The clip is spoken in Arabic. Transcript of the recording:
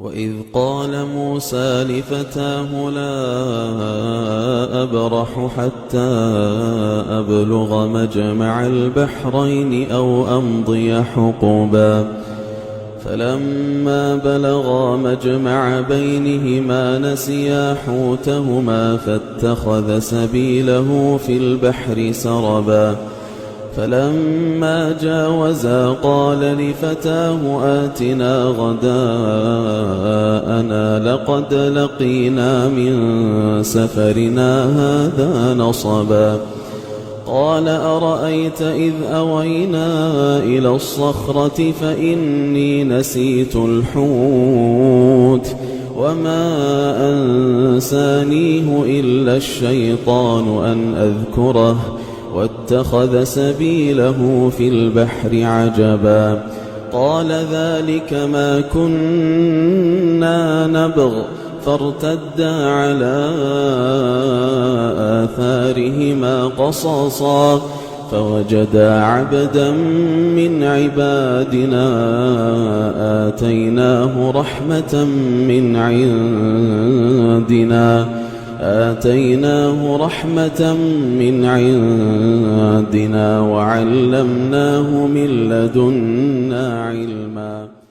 وإذ قال موسى لفتاه لا أبرح حتى أبلغ مجمع البحرين أو أمضي حقبا فلما بلغا مجمع بينهما نسيا حوتهما فاتخذ سبيله في البحر سربا فلما جاوزا قال لفتاه آتنا غداءنا لقد لقينا من سفرنا هذا نصبا قال أرأيت إذ أوينا إلى الصخرة فإني نسيت الحوت وما أنسانيه إلا الشيطان أن أذكره واتخذ سبيله في البحر عجبا قال ذلك ما كنا نبغ فارتدا على آثارهما قصصا فوجدا عبدا من عبادنا آتيناه رحمة من عندنا وعلمناه من لدنا علما.